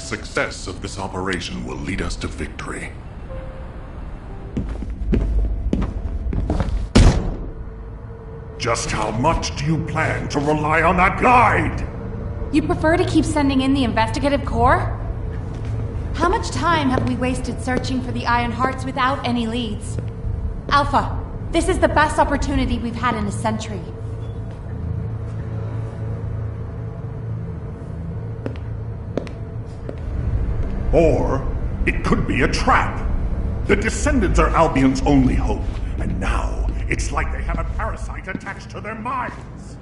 success of this operation will lead us to victory. Just how much do you plan to rely on that guide? You prefer to keep sending in the investigative corps? How much time have we wasted searching for the Iron Hearts without any leads? Alpha, this is the best opportunity we've had in a century. Or it could be a trap. The Descendants are Albion's only hope, and now it's like they have a parasite attached to their minds.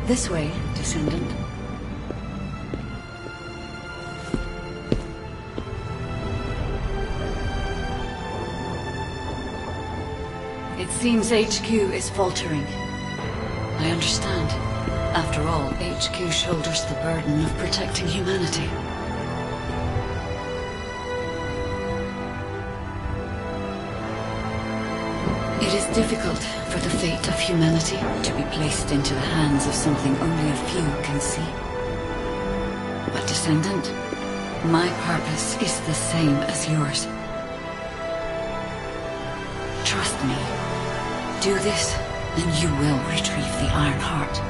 This way, Descendant. It seems HQ is faltering. I understand. After all, HQ shoulders the burden of protecting humanity. It is difficult for the fate of humanity to be placed into the hands of something only a few can see. But Descendant, my purpose is the same as yours. Trust me. Do this, and you will retrieve the Iron Heart.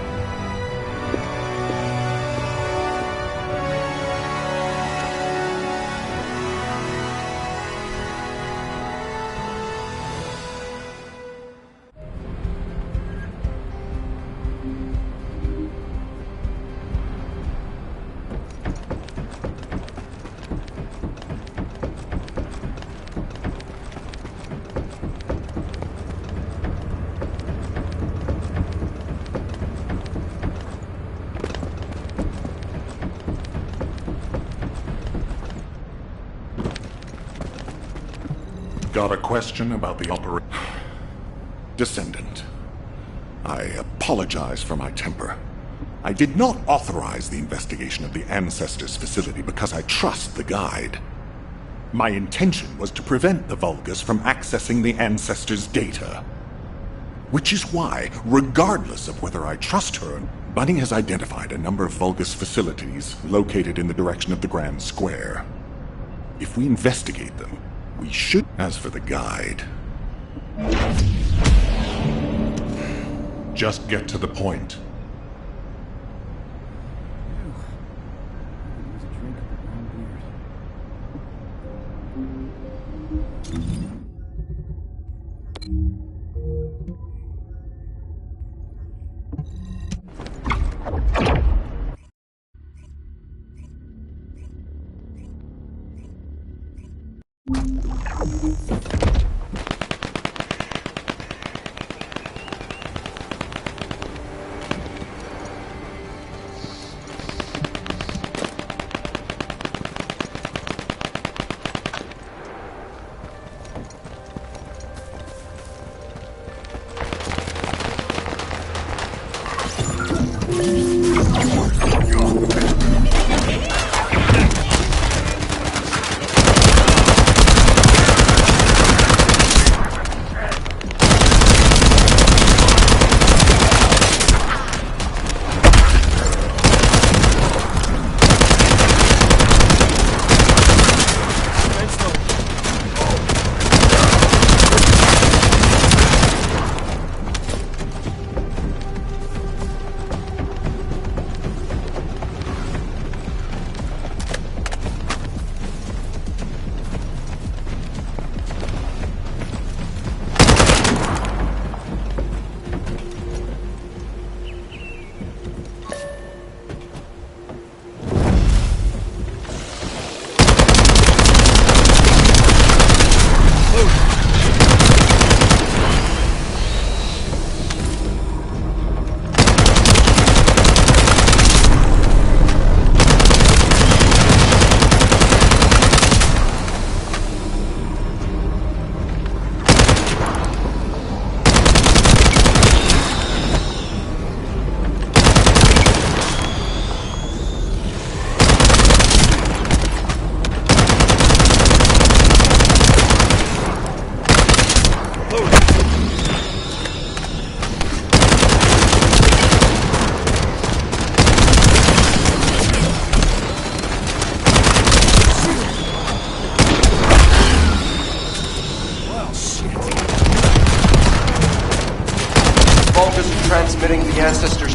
Got a question about the operation? Descendant, I apologize for my temper. I did not authorize the investigation of the Ancestors' facility because I trust the guide. My intention was to prevent the Vulgus from accessing the Ancestors' data. Which is why, regardless of whether I trust her, Bunny has identified a number of Vulgus facilities located in the direction of the Grand Square. If we investigate them, we should. As for the guide, just get to the point.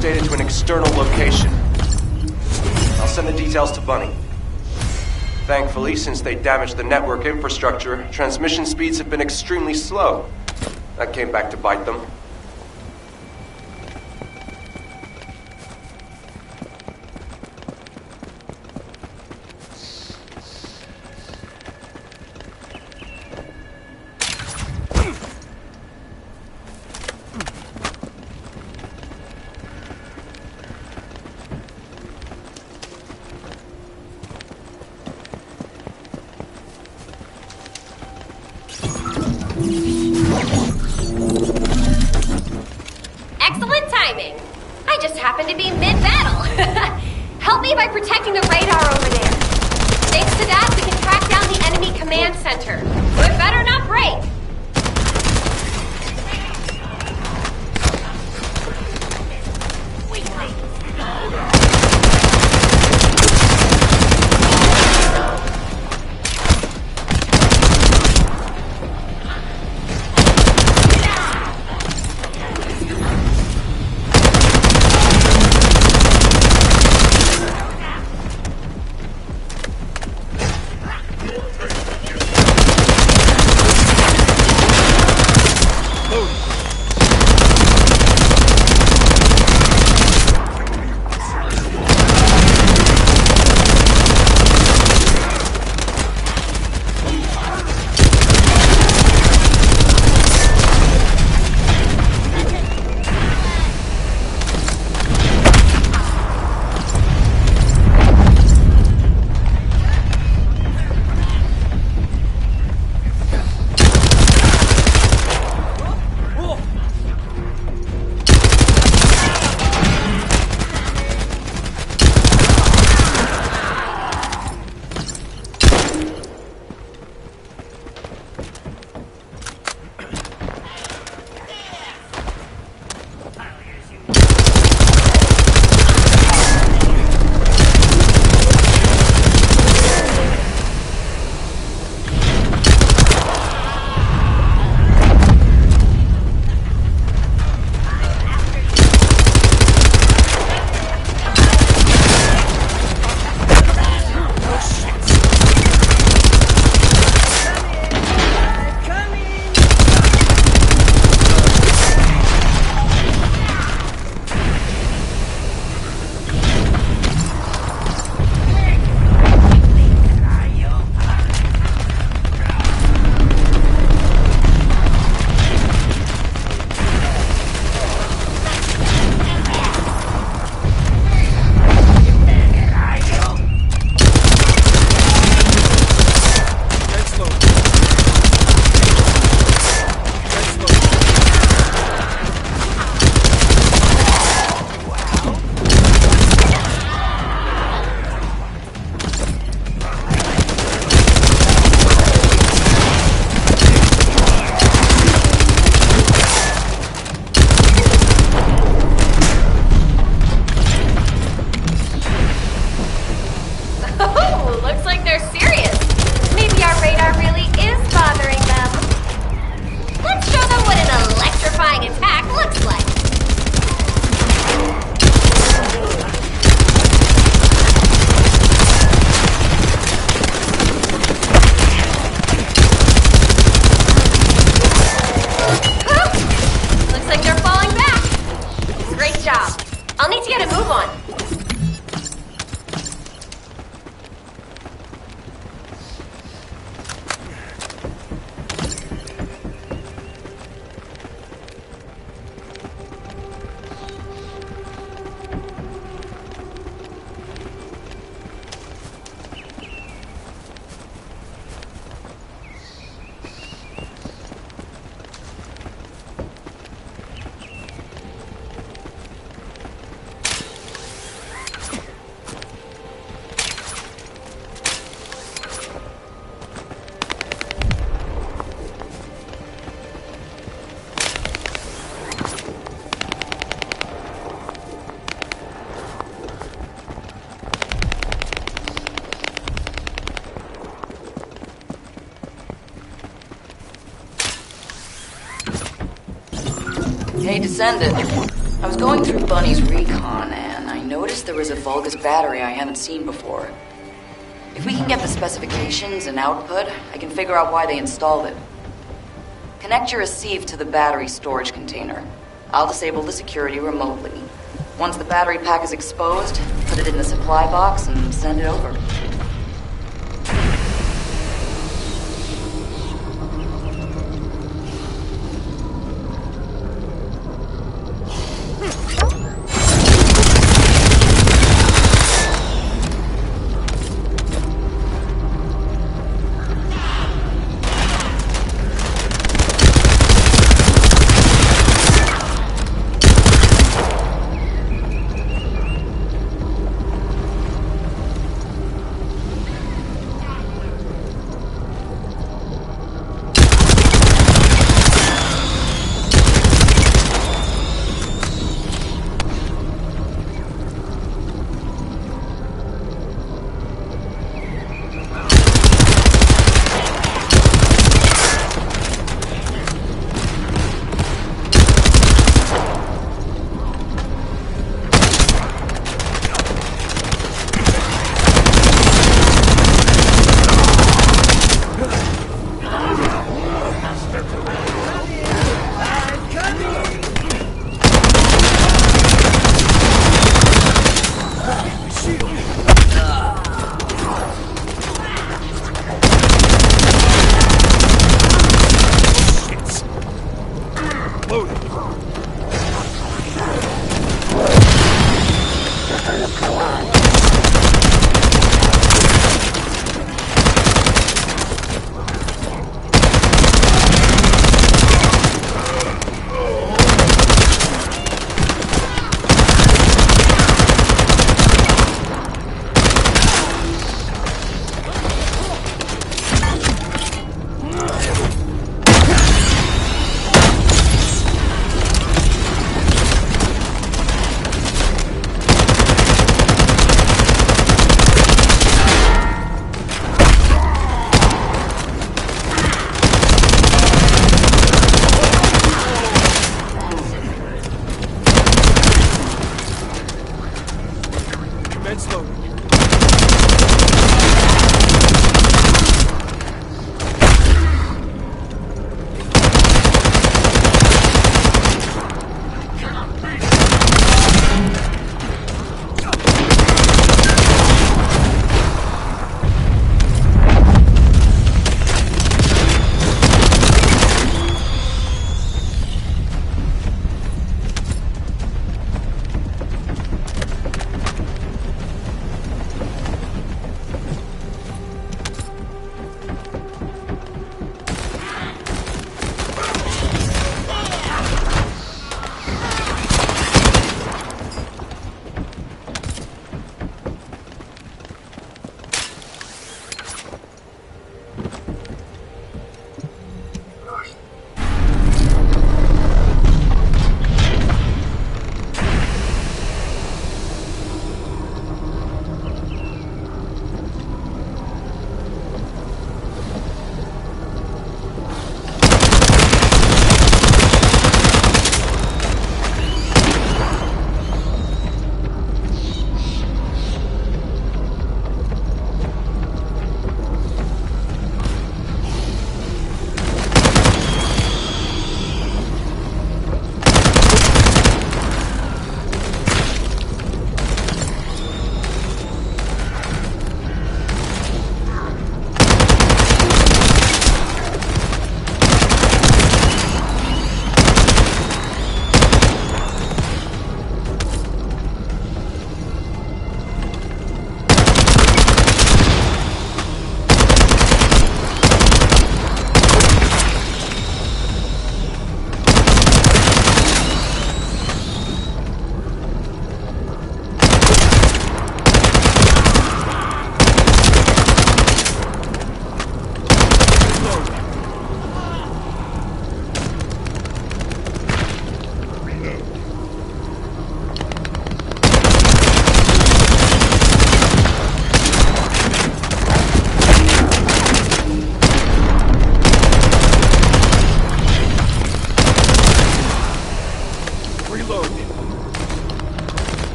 push data to an external location. I'll send the details to Bunny. Thankfully, since they damaged the network infrastructure, transmission speeds have been extremely slow. That came back to bite them. Excellent timing. I just happened to be mid-battle. Help me by protecting the radar over there. Thanks to that, we can track down the enemy command center. So it better not break. Hey, Descendant. I was going through Bunny's recon, and I noticed there was a Vulgus battery I haven't seen before. If we can get the specifications and output, I can figure out why they installed it. Connect your receive to the battery storage container. I'll disable the security remotely. Once the battery pack is exposed, put it in the supply box and send it over.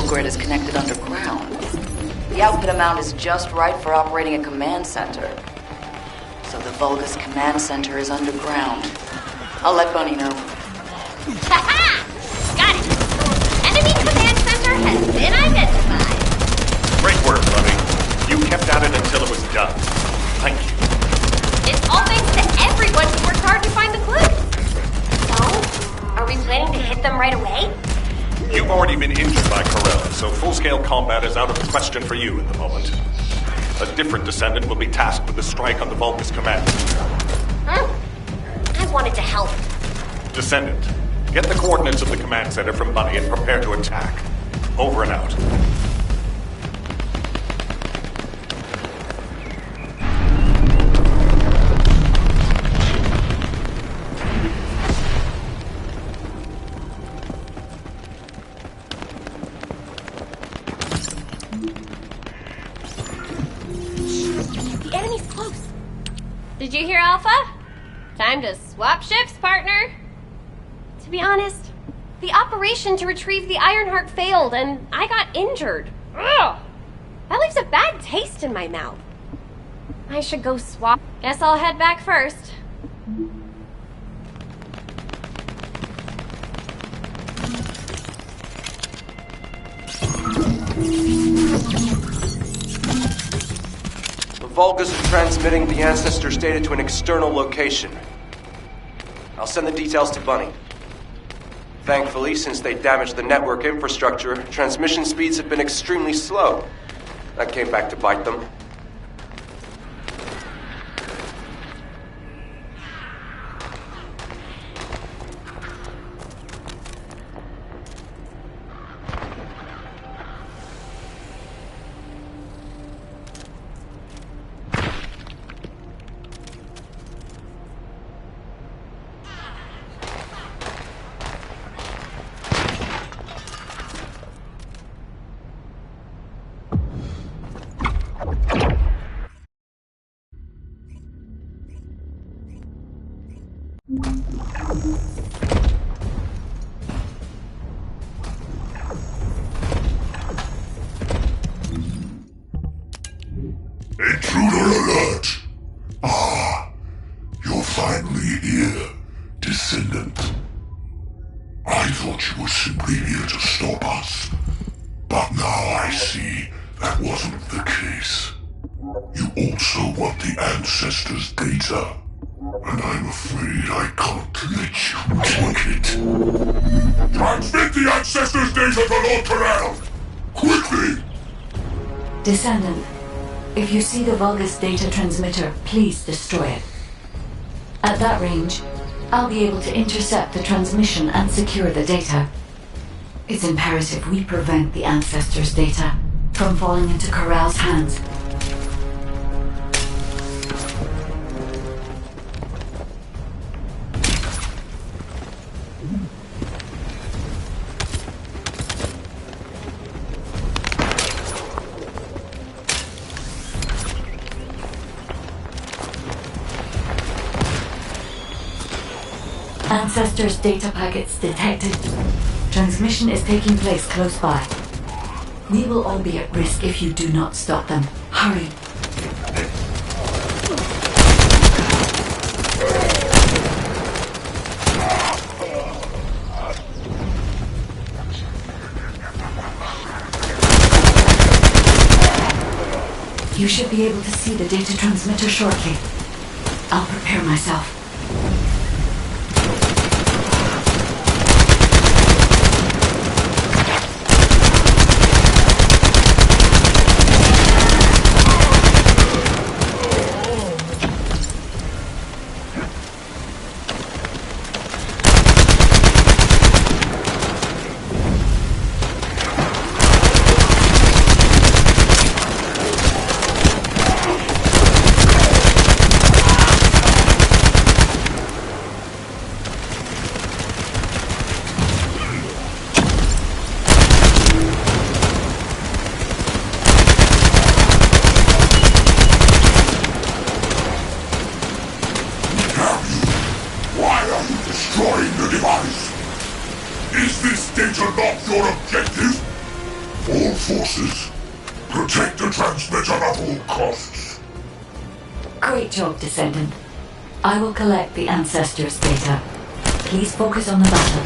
electrical grid is connected underground. The output amount is just right for operating a command center. So the Vulgus command center is underground. I'll let Bunny know. Ha-ha! Got it! Enemy command center has been identified. Great work, Bunny. You kept at it until it was done. Thank you. It's all thanks to everyone who worked hard to find the clue. So, are we planning to hit them right away? You've already been injured by Corell, so full-scale combat is out of the question for you at the moment. A different Descendant will be tasked with a strike on the Vulgus command. I wanted to help. Descendant, get the coordinates of the command center from Bunny and prepare to attack. Over and out. The enemy's close. Did you hear, Alpha? Time to swap ships, partner. To be honest, the operation to retrieve the Ironheart failed and I got injured. Ugh! That leaves a bad taste in my mouth. I should go swap. Guess I'll head back first. The Vulgus are transmitting the Ancestors' data to an external location. I'll send the details to Bunny. Thankfully, since they damaged the network infrastructure, transmission speeds have been extremely slow. That came back to bite them. Intruder alert! Ah, you're finally here, Descendant. I thought you were simply here to stop us, but now I see that wasn't the case. You also want the Ancestors' data, and I'm afraid I can't let you take it. Transmit the Ancestors' data to Lord Corell! Quickly! Descendant, if you see the Vulgus data transmitter, please destroy it. At that range, I'll be able to intercept the transmission and secure the data. It's imperative we prevent the Ancestors' data from falling into Corell's hands. Ancestors' data packets detected. Transmission is taking place close by. We will all be at risk if you do not stop them. Hurry. You should be able to see the data transmitter shortly. I'll prepare myself. Destroying the device! Is this data not your objective? forces. Protect the transmitter at all costs. Great job, Descendant. I will collect the Ancestors' data. Please focus on the battle.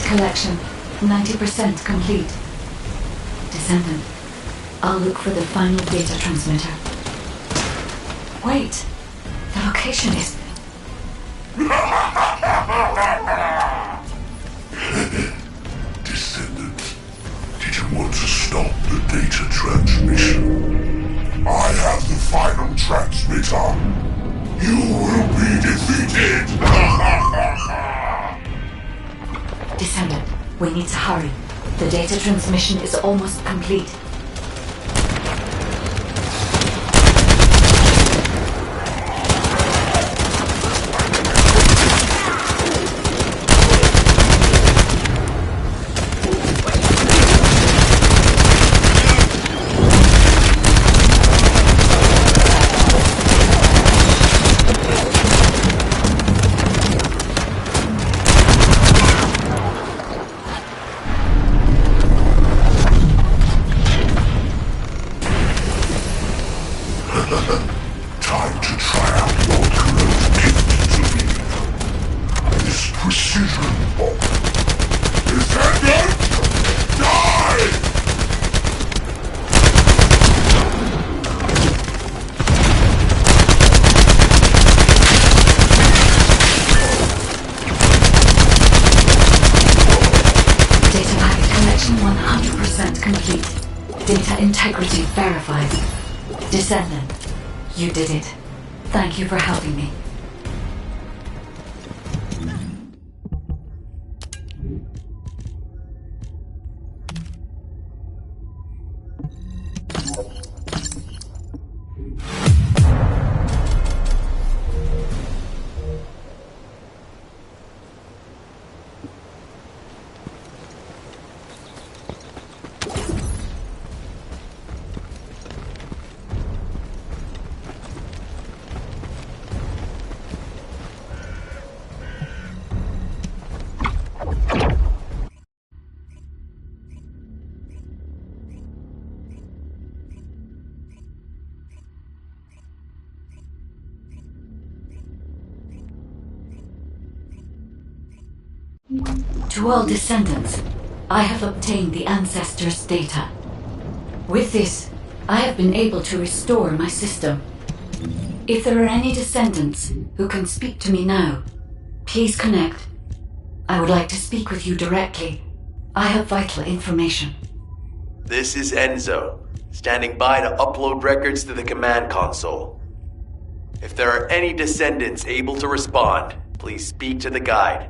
Collection 90% complete. Descendant, I'll look for the final data transmitter. Wait, the location is... Descendant, did you want to stop the data transmission? I have the final transmitter. You will be defeated! Descendant, we need to hurry. The data transmission is almost complete. Time to try out Lord Corell's gift to me. This precision bomb. Descendant! Die! Data packet collection 100% complete. Data integrity verified. Descendant, you did it. Thank you for helping me. To all Descendants, I have obtained the Ancestors' data. With this, I have been able to restore my system. If there are any Descendants who can speak to me now, please connect. I would like to speak with you directly. I have vital information. This is Enzo, standing by to upload records to the command console. If there are any Descendants able to respond, please speak to the guide.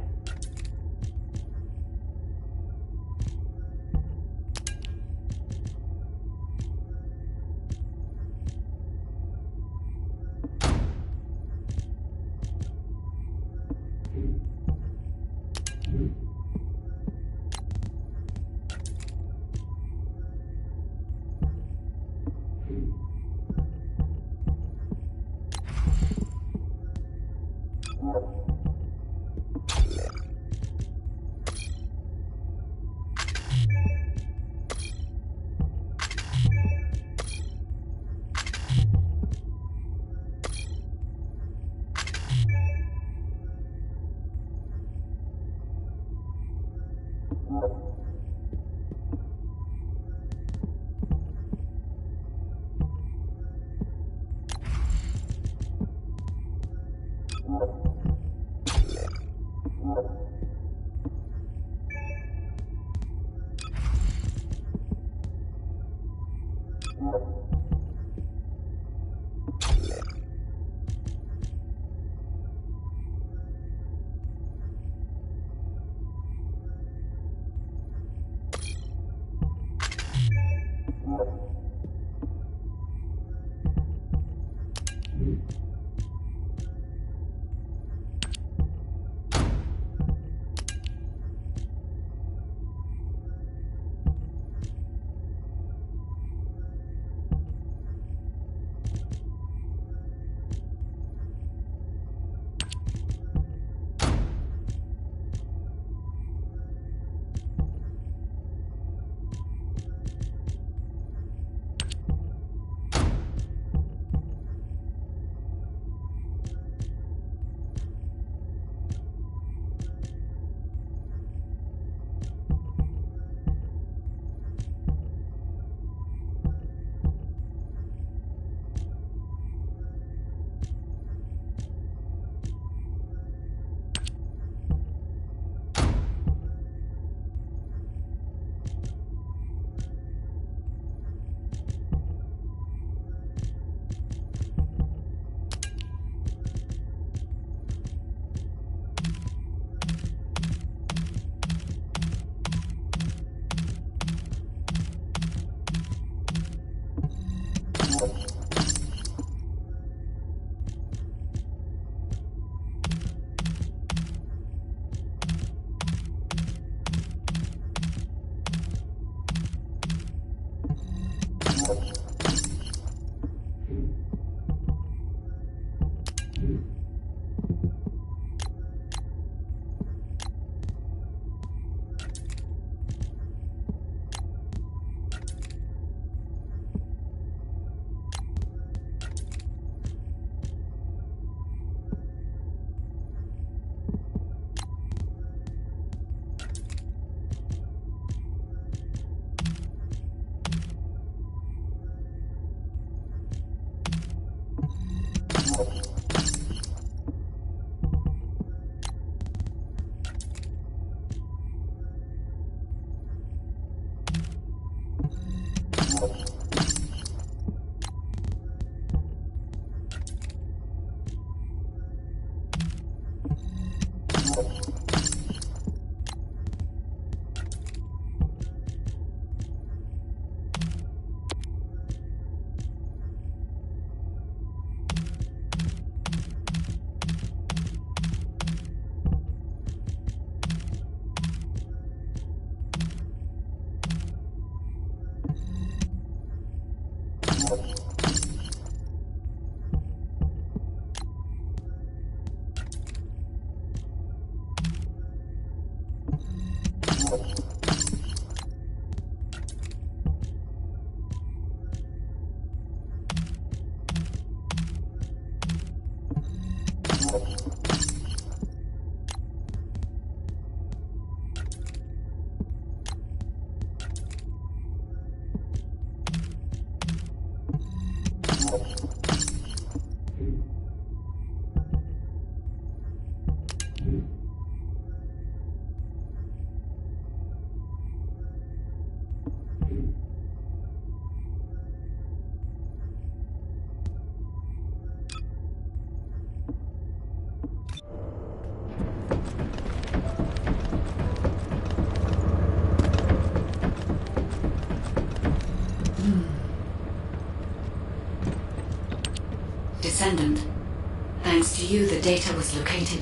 to you the data was located,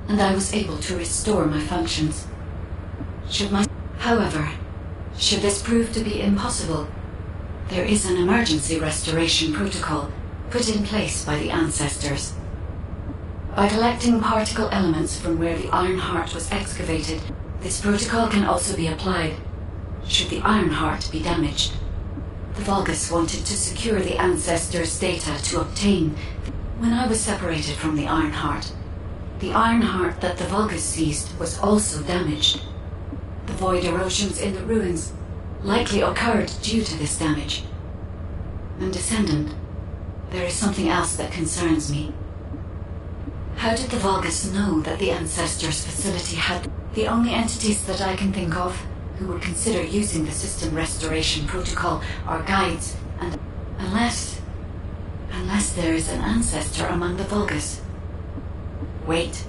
and I was able to restore my functions. However, should this prove to be impossible, there is an emergency restoration protocol put in place by the ancestors. By collecting particle elements from where the Iron Heart was excavated, this protocol can also be applied should the Iron Heart be damaged. The Vulgus wanted to secure the ancestors' data to obtain. When I was separated from the Iron Heart that the Vulgus seized was also damaged. The void erosions in the ruins likely occurred due to this damage. And Descendant, there is something else that concerns me. How did the Vulgus know that the Ancestors facility had the only entities that I can think of who would consider using the system restoration protocol are guides, and unless there is an ancestor among the Vulgus. Wait.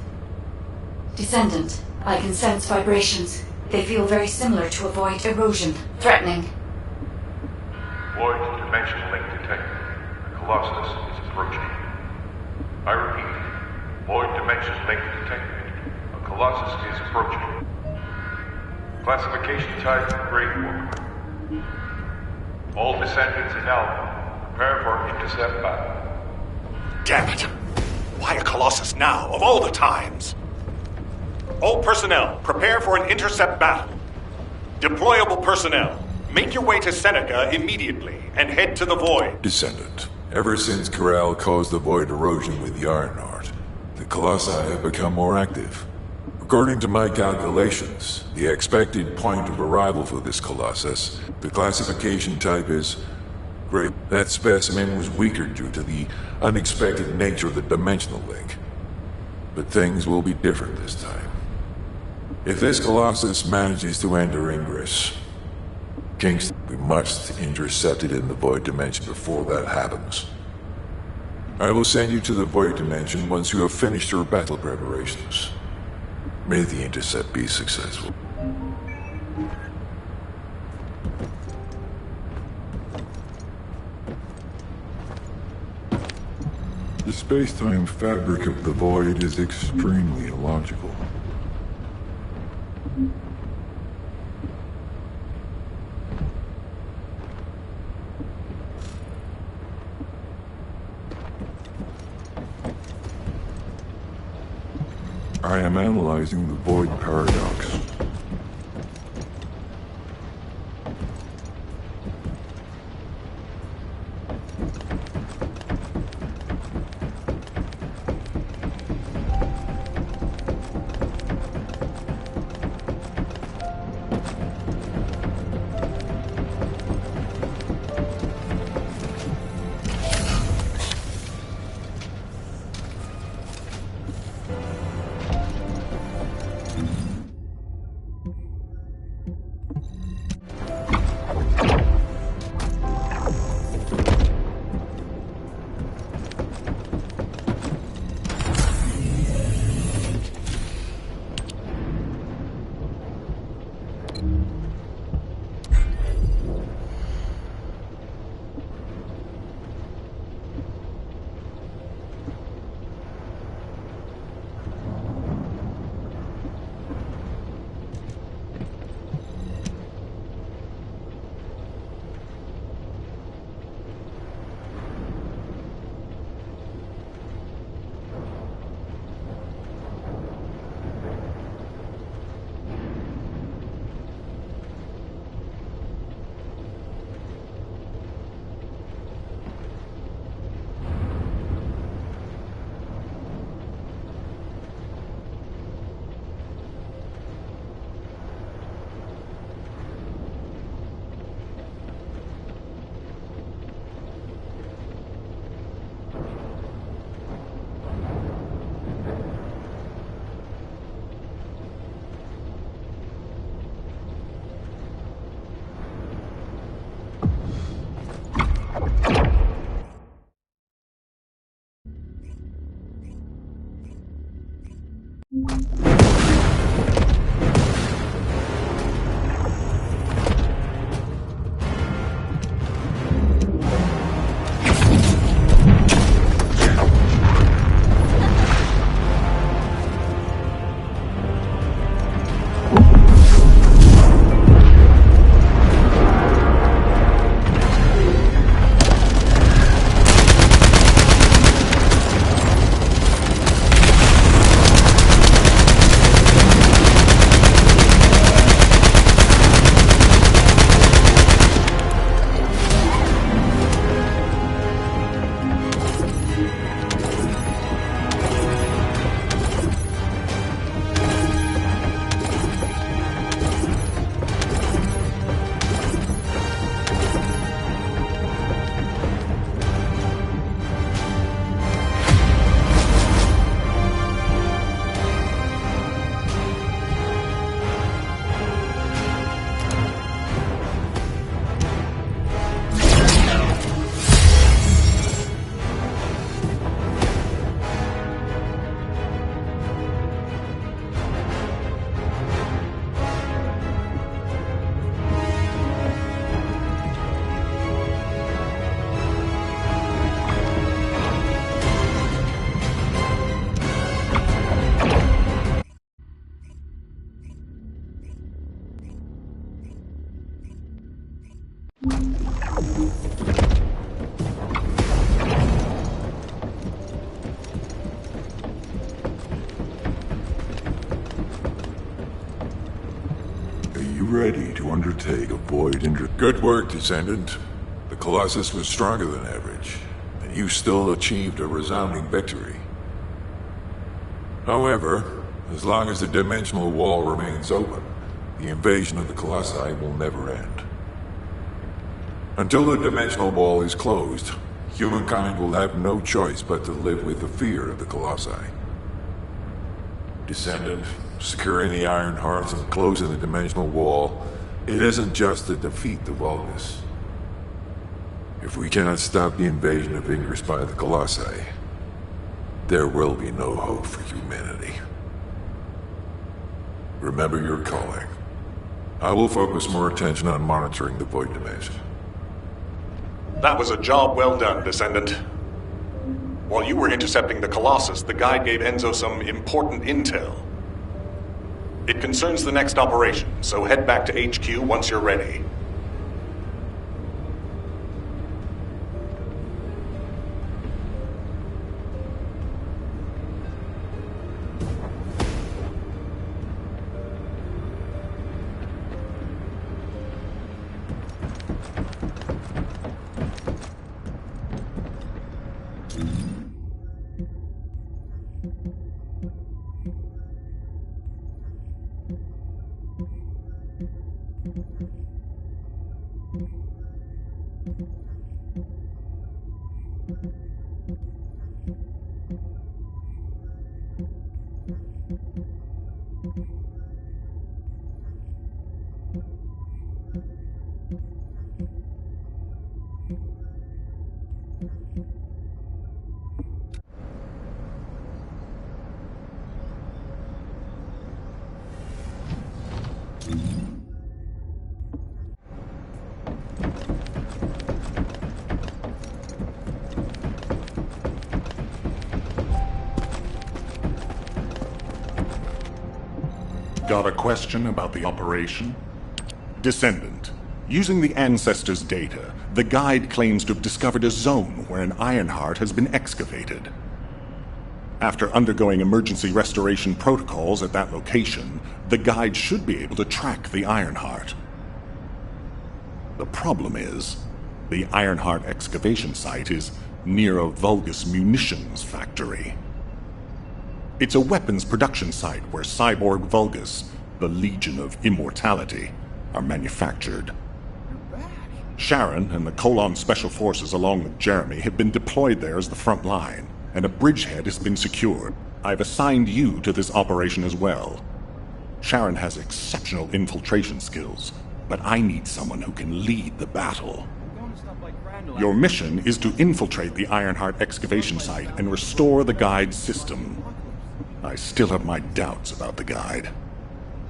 Descendant, I can sense vibrations. They feel very similar to a void erosion. Threatening. Void dimension link detected. The Colossus is approaching. I repeat, void dimension link detected. A Colossus is approaching. Classification type Grade 1. All Descendants in Alpha. Prepare for intercept battle. Damn it! Why a Colossus now, of all the times? All personnel, prepare for an intercept battle. Deployable personnel, make your way to Seneca immediately and head to the Void. Descendant, ever since Corral caused the Void erosion with the Iron Heart, the Colossi have become more active. According to my calculations, the expected point of arrival for this Colossus, the classification type is Grade. That specimen was weaker due to the unexpected nature of the dimensional link. But things will be different this time. If this Colossus manages to enter Ingress, Kingston, we must intercept it in the Void Dimension before that happens. I will send you to the Void Dimension once you have finished your battle preparations. May the intercept be successful. The space-time fabric of the Void is extremely illogical. I am analyzing the Void paradox. ready to undertake a void Good work, Descendant. The Colossus was stronger than average, and you still achieved a resounding victory. However, as long as the dimensional wall remains open, the invasion of the Colossi will never end. Until the dimensional wall is closed, humankind will have no choice but to live with the fear of the Colossi. Descendant, securing the Iron Hearts and closing the dimensional wall, it isn't just to defeat the Vulgus. If we cannot stop the invasion of Ingress by the Colossi, there will be no hope for humanity. Remember your calling. I will focus more attention on monitoring the Void Dimension. That was a job well done, Descendant. While you were intercepting the Colossus, the guide gave Enzo some important intel. It concerns the next operation, so head back to HQ once you're ready. Got a question about the operation? Descendant, using the Ancestors' data, the guide claims to have discovered a zone where an Ironheart has been excavated. After undergoing emergency restoration protocols at that location, the guide should be able to track the Ironheart. The problem is, the Ironheart excavation site is near a Vulgus munitions factory. It's a weapons production site where cyborg Vulgus, the Legion of Immortality, are manufactured. Sharon and the Colon Special Forces along with Jeremy have been deployed there as the front line, and a bridgehead has been secured. I've assigned you to this operation as well. Sharon has exceptional infiltration skills, but I need someone who can lead the battle. Your mission is to infiltrate the Ironheart excavation site and restore the guide's system. I still have my doubts about the guide.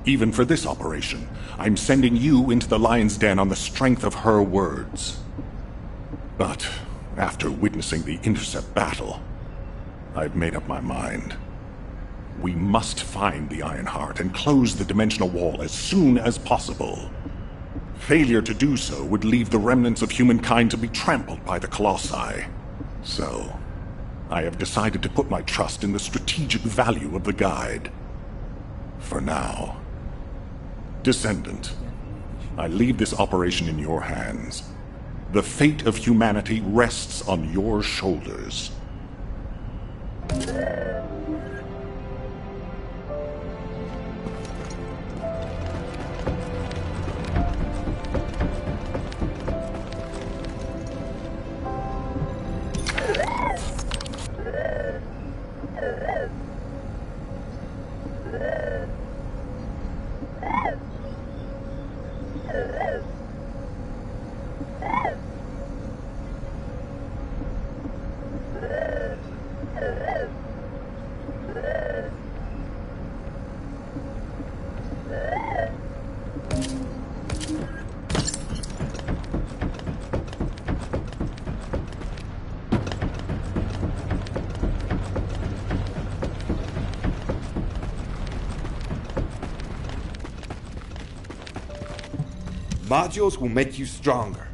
Even for this operation, I'm sending you into the Lion's Den on the strength of her words. But after witnessing the intercept battle, I've made up my mind. We must find the Ironheart and close the dimensional wall as soon as possible. Failure to do so would leave the remnants of humankind to be trampled by the Colossi. So, I have decided to put my trust in the strategic value of the guide. For now. Descendant, I leave this operation in your hands. The fate of humanity rests on your shoulders. Modules will make you stronger.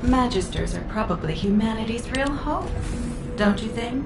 Magisters are probably humanity's real hope, don't you think?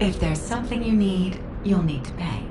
If there's something you need, you'll need to pay.